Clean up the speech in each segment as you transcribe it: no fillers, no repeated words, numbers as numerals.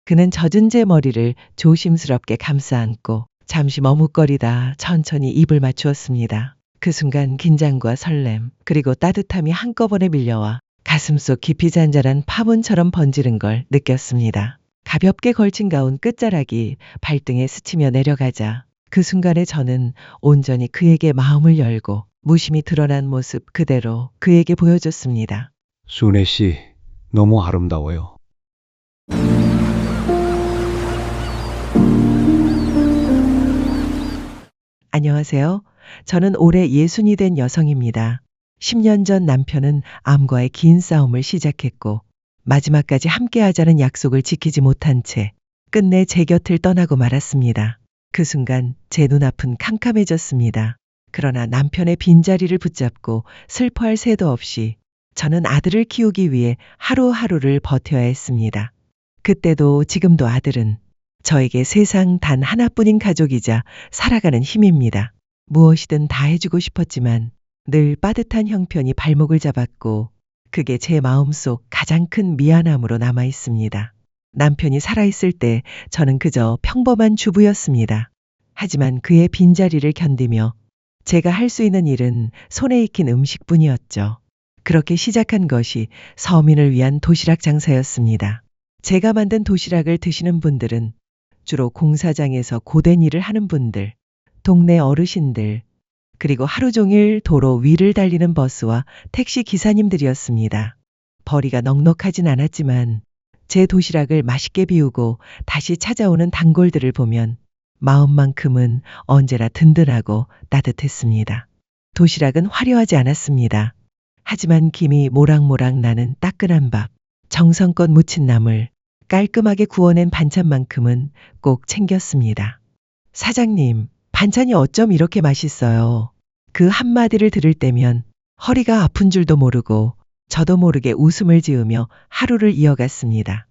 그는 젖은 제 머리를 조심스럽게 감싸 안고 잠시 머뭇거리다 천천히 입을 맞추었습니다. 그 순간 긴장과 설렘, 그리고 따뜻함이 한꺼번에 밀려와 가슴속 깊이 잔잔한 파문처럼 번지는 걸 느꼈습니다. 가볍게 걸친 가운 끝자락이 발등에 스치며 내려가자 그 순간에 저는 온전히 그에게 마음을 열고 무심히 드러난 모습 그대로 그에게 보여줬습니다. 순애 씨, 너무 아름다워요. 안녕하세요. 저는 올해 60이 된 여성입니다. 10년 전 남편은 암과의 긴 싸움을 시작했고 마지막까지 함께하자는 약속을 지키지 못한 채 끝내 제 곁을 떠나고 말았습니다. 그 순간 제 눈앞은 캄캄해졌습니다. 그러나 남편의 빈자리를 붙잡고 슬퍼할 새도 없이 저는 아들을 키우기 위해 하루하루를 버텨야 했습니다. 그때도 지금도 아들은 저에게 세상 단 하나뿐인 가족이자 살아가는 힘입니다. 무엇이든 다 해주고 싶었지만 늘 빠듯한 형편이 발목을 잡았고 그게 제 마음속 가장 큰 미안함으로 남아 있습니다. 남편이 살아있을 때 저는 그저 평범한 주부였습니다. 하지만 그의 빈자리를 견디며 제가 할 수 있는 일은 손에 익힌 음식뿐이었죠. 그렇게 시작한 것이 서민을 위한 도시락 장사였습니다. 제가 만든 도시락을 드시는 분들은 주로 공사장에서 고된 일을 하는 분들, 동네 어르신들, 그리고 하루 종일 도로 위를 달리는 버스와 택시 기사님들이었습니다. 벌이가 넉넉하진 않았지만 제 도시락을 맛있게 비우고 다시 찾아오는 단골들을 보면 마음만큼은 언제나 든든하고 따뜻했습니다. 도시락은 화려하지 않았습니다. 하지만 김이 모락모락 나는 따끈한 밥, 정성껏 무친 나물, 깔끔하게 구워낸 반찬만큼은 꼭 챙겼습니다. 사장님, 반찬이 어쩜 이렇게 맛있어요. 그 한마디를 들을 때면 허리가 아픈 줄도 모르고 저도 모르게 웃음을 지으며 하루를 이어갔습니다.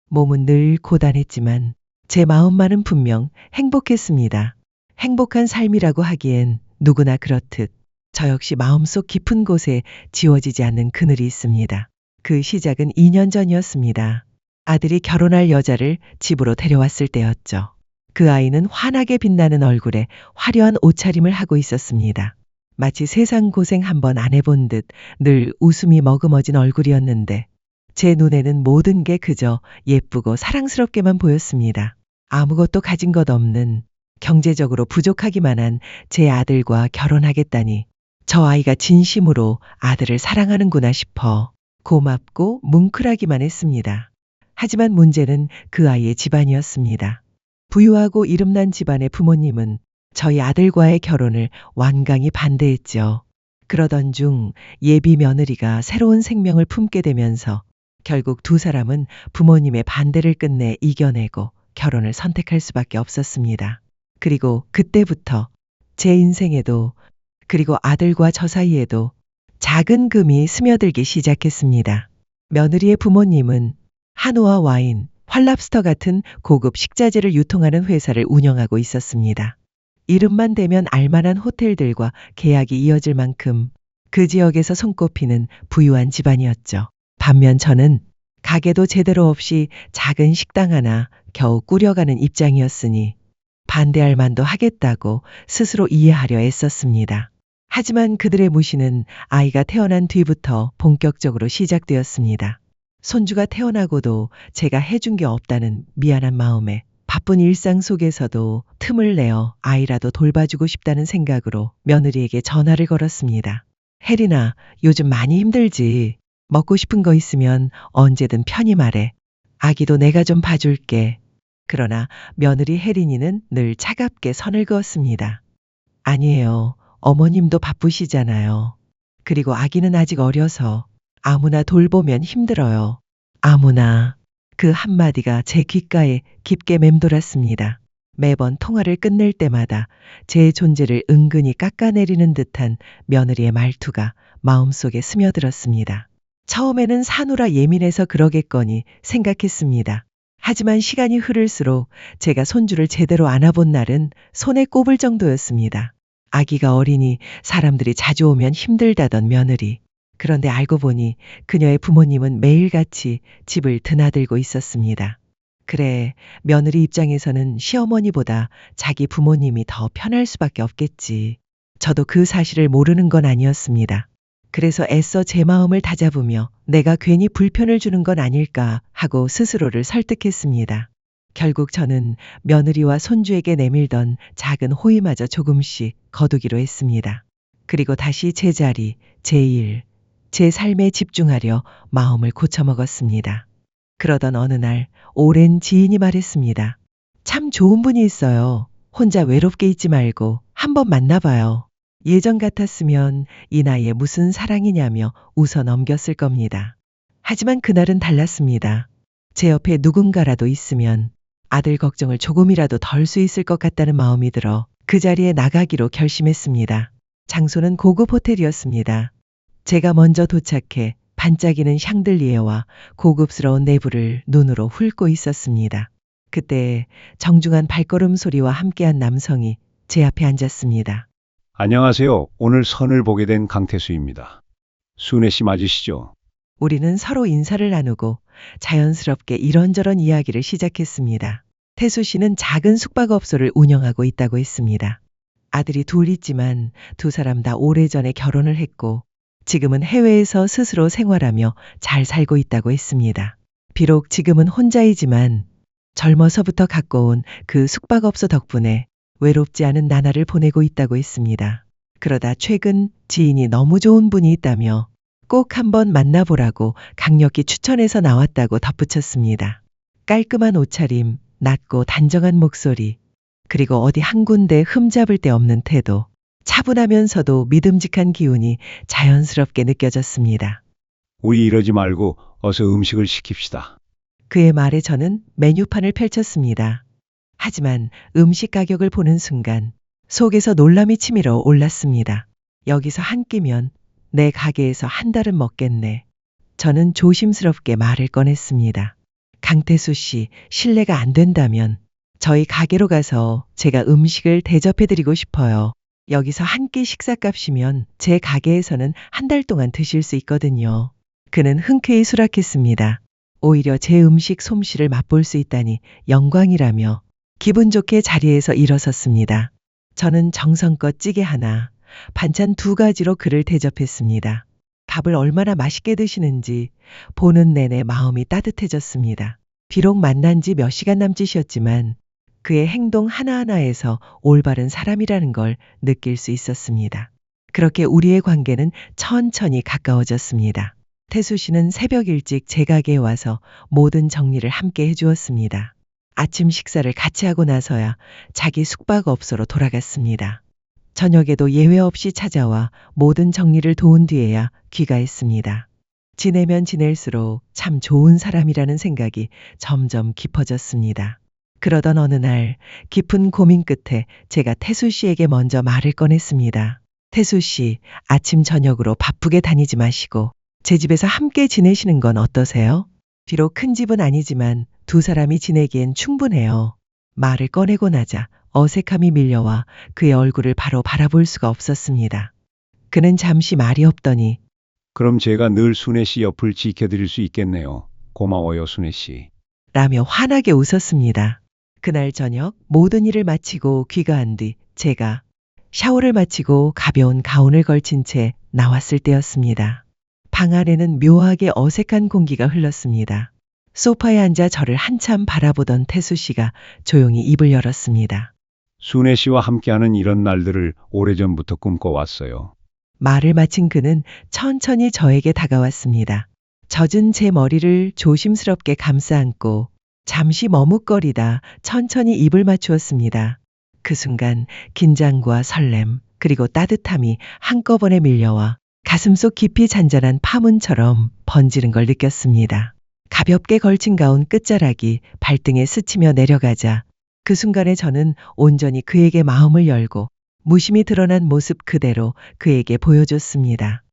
몸은 늘 고단했지만 제 마음만은 분명 행복했습니다. 행복한 삶이라고 하기엔 누구나 그렇듯 저 역시 마음속 깊은 곳에 지워지지 않는 그늘이 있습니다. 그 시작은 2년 전이었습니다. 아들이 결혼할 여자를 집으로 데려왔을 때였죠. 그 아이는 환하게 빛나는 얼굴에 화려한 옷차림을 하고 있었습니다. 마치 세상 고생 한번 안 해본 듯 늘 웃음이 머금어진 얼굴이었는데 제 눈에는 모든 게 그저 예쁘고 사랑스럽게만 보였습니다. 아무것도 가진 것 없는 경제적으로 부족하기만 한 제 아들과 결혼하겠다니 저 아이가 진심으로 아들을 사랑하는구나 싶어 고맙고 뭉클하기만 했습니다. 하지만 문제는 그 아이의 집안이었습니다. 부유하고 이름난 집안의 부모님은 저희 아들과의 결혼을 완강히 반대했죠. 그러던 중 예비 며느리가 새로운 생명을 품게 되면서 결국 두 사람은 부모님의 반대를 끝내 이겨내고 결혼을 선택할 수밖에 없었습니다. 그리고 그때부터 제 인생에도 그리고 아들과 저 사이에도 작은 금이 스며들기 시작했습니다. 며느리의 부모님은 한우와 와인, 활랍스터 같은 고급 식자재를 유통하는 회사를 운영하고 있었습니다. 이름만 대면 알만한 호텔들과 계약이 이어질 만큼 그 지역에서 손꼽히는 부유한 집안이었죠. 반면 저는 가게도 제대로 없이 작은 식당 하나 겨우 꾸려가는 입장이었으니 반대할 만도 하겠다고 스스로 이해하려 애썼습니다. 하지만 그들의 무시는 아이가 태어난 뒤부터 본격적으로 시작되었습니다. 손주가 태어나고도 제가 해준 게 없다는 미안한 마음에 바쁜 일상 속에서도 틈을 내어 아이라도 돌봐주고 싶다는 생각으로 며느리에게 전화를 걸었습니다. 혜린아, 요즘 많이 힘들지? 먹고 싶은 거 있으면 언제든 편히 말해. 아기도 내가 좀 봐줄게. 그러나 며느리 혜린이는 늘 차갑게 선을 그었습니다. 아니에요. 어머님도 바쁘시잖아요. 그리고 아기는 아직 어려서 아무나 돌보면 힘들어요. 아무나. 그 한마디가 제 귓가에 깊게 맴돌았습니다. 매번 통화를 끝낼 때마다 제 존재를 은근히 깎아내리는 듯한 며느리의 말투가 마음속에 스며들었습니다. 처음에는 사누라 예민해서 그러겠거니 생각했습니다. 하지만 시간이 흐를수록 제가 손주를 제대로 안아본 날은 손에 꼽을 정도였습니다. 아기가 어리니 사람들이 자주 오면 힘들다던 며느리. 그런데 알고 보니 그녀의 부모님은 매일같이 집을 드나들고 있었습니다. 그래, 며느리 입장에서는 시어머니보다 자기 부모님이 더 편할 수밖에 없겠지. 저도 그 사실을 모르는 건 아니었습니다. 그래서 애써 제 마음을 다잡으며 내가 괜히 불편을 주는 건 아닐까 하고 스스로를 설득했습니다. 결국 저는 며느리와 손주에게 내밀던 작은 호의마저 조금씩 거두기로 했습니다. 그리고 다시 제 자리, 제 일, 제 삶에 집중하려 마음을 고쳐먹었습니다. 그러던 어느 날 오랜 지인이 말했습니다. 참 좋은 분이 있어요. 혼자 외롭게 있지 말고 한번 만나봐요. 예전 같았으면 이 나이에 무슨 사랑이냐며 웃어 넘겼을 겁니다. 하지만 그날은 달랐습니다. 제 옆에 누군가라도 있으면 아들 걱정을 조금이라도 덜 수 있을 것 같다는 마음이 들어 그 자리에 나가기로 결심했습니다. 장소는 고급 호텔이었습니다. 제가 먼저 도착해 반짝이는 샹들리에와 고급스러운 내부를 눈으로 훑고 있었습니다. 그때 정중한 발걸음 소리와 함께한 남성이 제 앞에 앉았습니다. 안녕하세요. 오늘 선을 보게 된 강태수입니다. 순애 씨 맞으시죠? 우리는 서로 인사를 나누고 자연스럽게 이런저런 이야기를 시작했습니다. 태수 씨는 작은 숙박업소를 운영하고 있다고 했습니다. 아들이 둘 있지만 두 사람 다 오래전에 결혼을 했고 지금은 해외에서 스스로 생활하며 잘 살고 있다고 했습니다. 비록 지금은 혼자이지만 젊어서부터 갖고 온 그 숙박업소 덕분에 외롭지 않은 나날을 보내고 있다고 했습니다. 그러다 최근 지인이 너무 좋은 분이 있다며 꼭 한번 만나보라고 강력히 추천해서 나왔다고 덧붙였습니다. 깔끔한 옷차림, 낮고 단정한 목소리, 그리고 어디 한 군데 흠잡을 데 없는 태도, 차분하면서도 믿음직한 기운이 자연스럽게 느껴졌습니다. 우리 이러지 말고 어서 음식을 시킵시다. 그의 말에 저는 메뉴판을 펼쳤습니다. 하지만 음식 가격을 보는 순간 속에서 놀람이 치밀어 올랐습니다. 여기서 한 끼면 내 가게에서 한 달은 먹겠네. 저는 조심스럽게 말을 꺼냈습니다. 강태수 씨, 실례가 안 된다면 저희 가게로 가서 제가 음식을 대접해드리고 싶어요. 여기서 한 끼 식사값이면 제 가게에서는 한 달 동안 드실 수 있거든요. 그는 흔쾌히 수락했습니다. 오히려 제 음식 솜씨를 맛볼 수 있다니 영광이라며 기분 좋게 자리에서 일어섰습니다. 저는 정성껏 찌개 하나, 반찬 2가지로 그를 대접했습니다. 밥을 얼마나 맛있게 드시는지 보는 내내 마음이 따뜻해졌습니다. 비록 만난 지 몇 시간 남짓이었지만 그의 행동 하나하나에서 올바른 사람이라는 걸 느낄 수 있었습니다. 그렇게 우리의 관계는 천천히 가까워졌습니다. 태수 씨는 새벽 일찍 제 가게에 와서 모든 정리를 함께 해주었습니다. 아침 식사를 같이 하고 나서야 자기 숙박업소로 돌아갔습니다. 저녁에도 예외 없이 찾아와 모든 정리를 도운 뒤에야 귀가했습니다. 지내면 지낼수록 참 좋은 사람이라는 생각이 점점 깊어졌습니다. 그러던 어느 날 깊은 고민 끝에 제가 태수 씨에게 먼저 말을 꺼냈습니다. 태수 씨, 아침 저녁으로 바쁘게 다니지 마시고 제 집에서 함께 지내시는 건 어떠세요? 비록 큰 집은 아니지만 두 사람이 지내기엔 충분해요. 말을 꺼내고 나자 어색함이 밀려와 그의 얼굴을 바로 바라볼 수가 없었습니다. 그는 잠시 말이 없더니 그럼 제가 늘 순애 씨 옆을 지켜드릴 수 있겠네요. 고마워요, 순애 씨. 라며 환하게 웃었습니다. 그날 저녁 모든 일을 마치고 귀가한 뒤 제가 샤워를 마치고 가벼운 가운을 걸친 채 나왔을 때였습니다. 방 안에는 묘하게 어색한 공기가 흘렀습니다. 소파에 앉아 저를 한참 바라보던 태수 씨가 조용히 입을 열었습니다. 순애 씨와 함께하는 이런 날들을 오래전부터 꿈꿔왔어요. 말을 마친 그는 천천히 저에게 다가왔습니다. 젖은 제 머리를 조심스럽게 감싸 안고 잠시 머뭇거리다 천천히 입을 맞추었습니다. 그 순간 긴장과 설렘 그리고 따뜻함이 한꺼번에 밀려와 가슴속 깊이 잔잔한 파문처럼 번지는 걸 느꼈습니다. 가볍게 걸친 가운 끝자락이 발등에 스치며 내려가자 그 순간에 저는 온전히 그에게 마음을 열고 무심히 드러난 모습 그대로 그에게 보여줬습니다.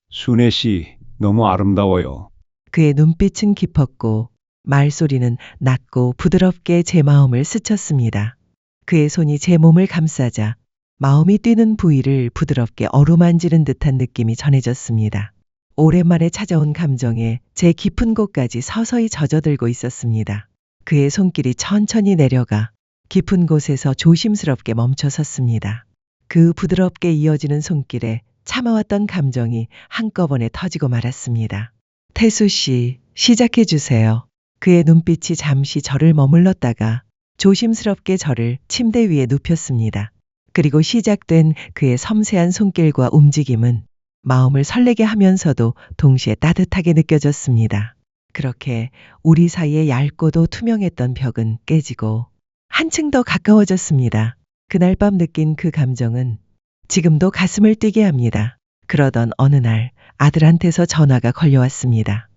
순애 씨, 너무 아름다워요. 그의 눈빛은 깊었고 말소리는 낮고 부드럽게 제 마음을 스쳤습니다. 그의 손이 제 몸을 감싸자 마음이 뛰는 부위를 부드럽게 어루만지는 듯한 느낌이 전해졌습니다. 오랜만에 찾아온 감정에 제 깊은 곳까지 서서히 젖어들고 있었습니다. 그의 손길이 천천히 내려가 깊은 곳에서 조심스럽게 멈춰 섰습니다. 그 부드럽게 이어지는 손길에 참아왔던 감정이 한꺼번에 터지고 말았습니다. 태수 씨, 시작해 주세요. 그의 눈빛이 잠시 저를 머물렀다가 조심스럽게 저를 침대 위에 눕혔습니다. 그리고 시작된 그의 섬세한 손길과 움직임은 마음을 설레게 하면서도 동시에 따뜻하게 느껴졌습니다. 그렇게 우리 사이에 얇고도 투명했던 벽은 깨지고 한층 더 가까워졌습니다. 그날 밤 느낀 그 감정은 지금도 가슴을 뛰게 합니다. 그러던 어느 날 아들한테서 전화가 걸려왔습니다.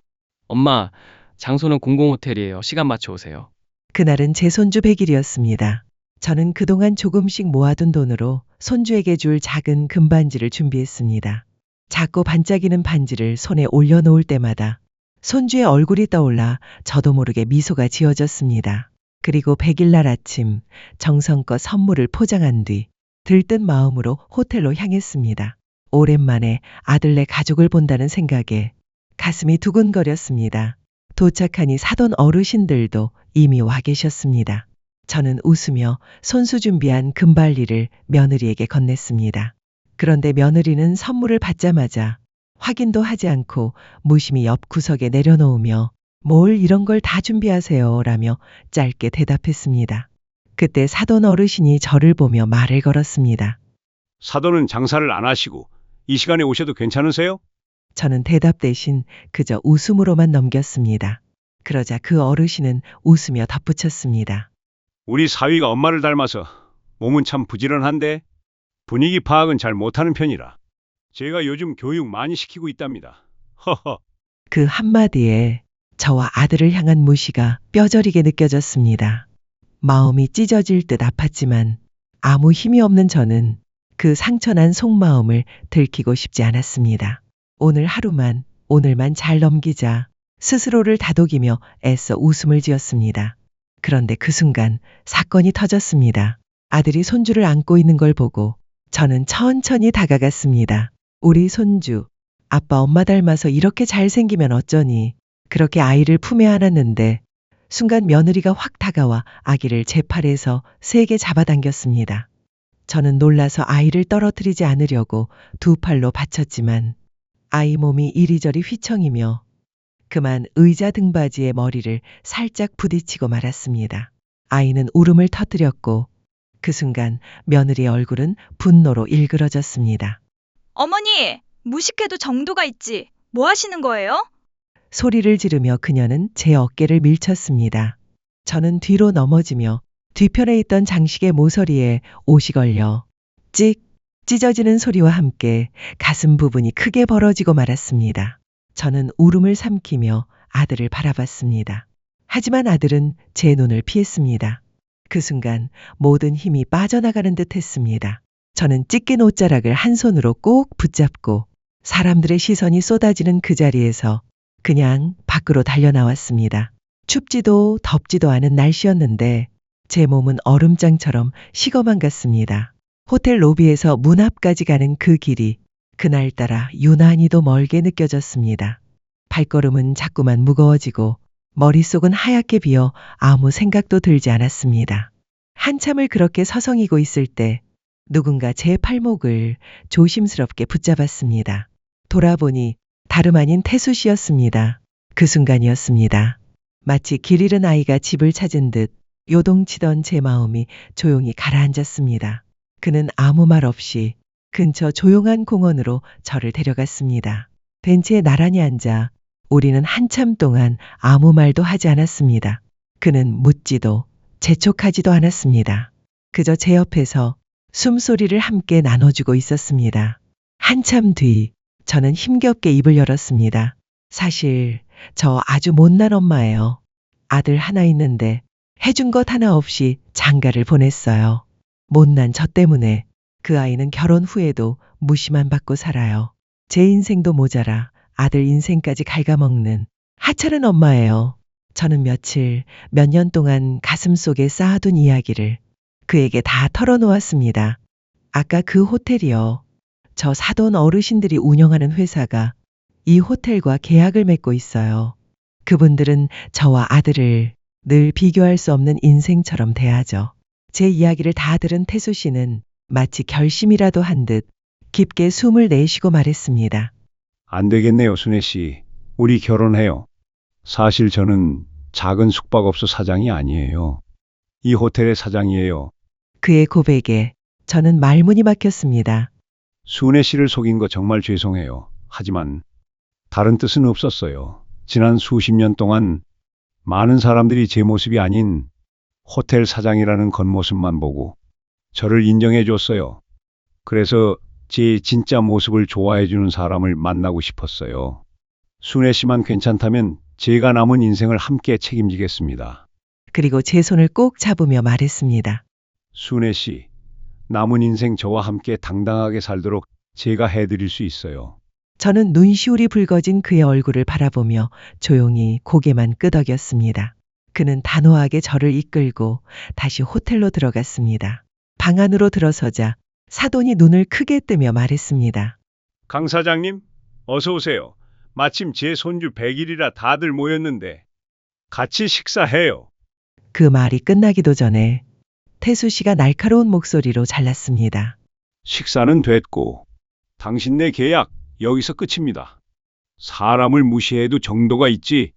엄마, 장소는 공공호텔이에요. 시간 맞춰 오세요. 그날은 제 손주 100일이었습니다. 저는 그동안 조금씩 모아둔 돈으로 손주에게 줄 작은 금반지를 준비했습니다. 작고 반짝이는 반지를 손에 올려놓을 때마다 손주의 얼굴이 떠올라 저도 모르게 미소가 지어졌습니다. 그리고 100일 날 아침 정성껏 선물을 포장한 뒤 들뜬 마음으로 호텔로 향했습니다. 오랜만에 아들네 가족을 본다는 생각에 가슴이 두근거렸습니다. 도착하니 사돈 어르신들도 이미 와 계셨습니다. 저는 웃으며 손수 준비한 금발리를 며느리에게 건넸습니다. 그런데 며느리는 선물을 받자마자 확인도 하지 않고 무심히 옆 구석에 내려놓으며 뭘 이런 걸 다 준비하세요 라며 짧게 대답했습니다. 그때 사돈 어르신이 저를 보며 말을 걸었습니다. 사돈은 장사를 안 하시고 이 시간에 오셔도 괜찮으세요? 저는 대답 대신 그저 웃음으로만 넘겼습니다. 그러자 그 어르신은 웃으며 덧붙였습니다. 우리 사위가 엄마를 닮아서 몸은 참 부지런한데 분위기 파악은 잘 못하는 편이라 제가 요즘 교육 많이 시키고 있답니다. 허허. 그 한마디에 저와 아들을 향한 무시가 뼈저리게 느껴졌습니다. 마음이 찢어질 듯 아팠지만 아무 힘이 없는 저는 그 상처난 속마음을 들키고 싶지 않았습니다. 오늘만 잘 넘기자 스스로를 다독이며 애써 웃음을 지었습니다. 그런데 그 순간 사건이 터졌습니다. 아들이 손주를 안고 있는 걸 보고 저는 천천히 다가갔습니다. 우리 손주, 아빠 엄마 닮아서 이렇게 잘생기면 어쩌니. 그렇게 아이를 품에 안았는데 순간 며느리가 확 다가와 아기를 제 팔에서 세게 잡아당겼습니다. 저는 놀라서 아이를 떨어뜨리지 않으려고 두 팔로 받쳤지만 아이 몸이 이리저리 휘청이며 그만 의자 등받이에 머리를 살짝 부딪히고 말았습니다. 아이는 울음을 터뜨렸고 그 순간 며느리의 얼굴은 분노로 일그러졌습니다. 어머니, 무식해도 정도가 있지. 뭐 하시는 거예요? 소리를 지르며 그녀는 제 어깨를 밀쳤습니다. 저는 뒤로 넘어지며 뒤편에 있던 장식의 모서리에 옷이 걸려 찍 찢어지는 소리와 함께 가슴 부분이 크게 벌어지고 말았습니다. 저는 울음을 삼키며 아들을 바라봤습니다. 하지만 아들은 제 눈을 피했습니다. 그 순간 모든 힘이 빠져나가는 듯 했습니다. 저는 찢긴 옷자락을 한 손으로 꼭 붙잡고 사람들의 시선이 쏟아지는 그 자리에서 그냥 밖으로 달려나왔습니다. 춥지도 덥지도 않은 날씨였는데 제 몸은 얼음장처럼 식어만 갔습니다. 호텔 로비에서 문 앞까지 가는 그 길이 그날따라 유난히도 멀게 느껴졌습니다. 발걸음은 자꾸만 무거워지고 머릿속은 하얗게 비어 아무 생각도 들지 않았습니다. 한참을 그렇게 서성이고 있을 때 누군가 제 팔목을 조심스럽게 붙잡았습니다. 돌아보니 다름 아닌 태수 씨였습니다. 그 순간이었습니다. 마치 길 잃은 아이가 집을 찾은 듯 요동치던 제 마음이 조용히 가라앉았습니다. 그는 아무 말 없이 근처 조용한 공원으로 저를 데려갔습니다. 벤치에 나란히 앉아 우리는 한참 동안 아무 말도 하지 않았습니다. 그는 묻지도 재촉하지도 않았습니다. 그저 제 옆에서 숨소리를 함께 나눠주고 있었습니다. 한참 뒤 저는 힘겹게 입을 열었습니다. 사실 저 아주 못난 엄마예요. 아들 하나 있는데 해준 것 하나 없이 장가를 보냈어요. 못난 저 때문에 그 아이는 결혼 후에도 무시만 받고 살아요. 제 인생도 모자라 아들 인생까지 갉아먹는 하찮은 엄마예요. 저는 몇 년 동안 가슴속에 쌓아둔 이야기를 그에게 다 털어놓았습니다. 아까 그 호텔이요. 저 사돈 어르신들이 운영하는 회사가 이 호텔과 계약을 맺고 있어요. 그분들은 저와 아들을 늘 비교할 수 없는 인생처럼 대하죠. 제 이야기를 다 들은 태수 씨는 마치 결심이라도 한 듯 깊게 숨을 내쉬고 말했습니다. 안 되겠네요, 순애 씨. 우리 결혼해요. 사실 저는 작은 숙박업소 사장이 아니에요. 이 호텔의 사장이에요. 그의 고백에 저는 말문이 막혔습니다. 순애 씨를 속인 거 정말 죄송해요. 하지만 다른 뜻은 없었어요. 지난 수십 년 동안 많은 사람들이 제 모습이 아닌 호텔 사장이라는 겉모습만 보고 저를 인정해 줬어요. 그래서 제 진짜 모습을 좋아해 주는 사람을 만나고 싶었어요. 순애 씨만 괜찮다면 제가 남은 인생을 함께 책임지겠습니다. 그리고 제 손을 꼭 잡으며 말했습니다. 순애 씨, 남은 인생 저와 함께 당당하게 살도록 제가 해드릴 수 있어요. 저는 눈시울이 붉어진 그의 얼굴을 바라보며 조용히 고개만 끄덕였습니다. 그는 단호하게 저를 이끌고 다시 호텔로 들어갔습니다. 방 안으로 들어서자 사돈이 눈을 크게 뜨며 말했습니다. 강 사장님, 어서 오세요. 마침 제 손주 100일이라 다들 모였는데 같이 식사해요. 그 말이 끝나기도 전에 태수 씨가 날카로운 목소리로 잘랐습니다. 식사는 됐고 당신네 계약 여기서 끝입니다. 사람을 무시해도 정도가 있지.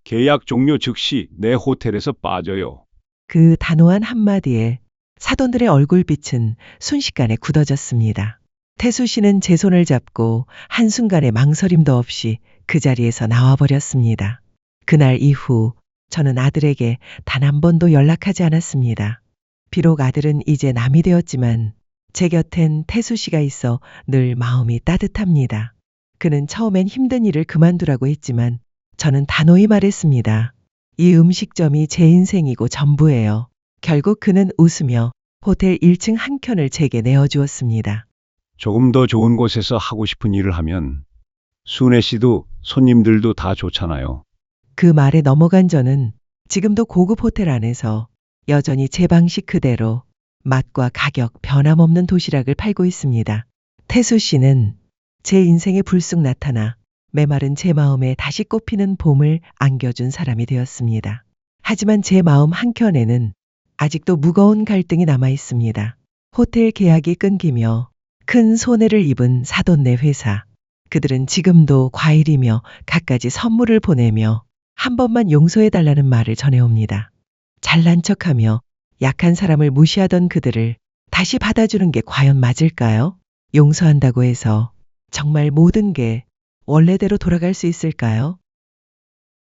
계약 종료 즉시 내 호텔에서 빠져요. 그 단호한 한마디에 사돈들의 얼굴빛은 순식간에 굳어졌습니다. 태수 씨는 제 손을 잡고 한순간의 망설임도 없이 그 자리에서 나와버렸습니다. 그날 이후 저는 아들에게 단 한 번도 연락하지 않았습니다. 비록 아들은 이제 남이 되었지만 제 곁엔 태수 씨가 있어 늘 마음이 따뜻합니다. 그는 처음엔 힘든 일을 그만두라고 했지만 저는 단호히 말했습니다. 이 음식점이 제 인생이고 전부예요. 결국 그는 웃으며 호텔 1층 한 켠을 제게 내어주었습니다. 조금 더 좋은 곳에서 하고 싶은 일을 하면 순애 씨도 손님들도 다 좋잖아요. 그 말에 넘어간 저는 지금도 고급 호텔 안에서 여전히 제 방식 그대로 맛과 가격 변함없는 도시락을 팔고 있습니다. 태수 씨는 제 인생에 불쑥 나타나 메마른 제 마음에 다시 꽃피는 봄을 안겨준 사람이 되었습니다. 하지만 제 마음 한켠에는 아직도 무거운 갈등이 남아 있습니다. 호텔 계약이 끊기며 큰 손해를 입은 사돈네 회사. 그들은 지금도 과일이며 갖가지 선물을 보내며 한 번만 용서해달라는 말을 전해옵니다. 잘난 척하며 약한 사람을 무시하던 그들을 다시 받아주는 게 과연 맞을까요? 용서한다고 해서 정말 모든 게 원래대로 돌아갈 수 있을까요?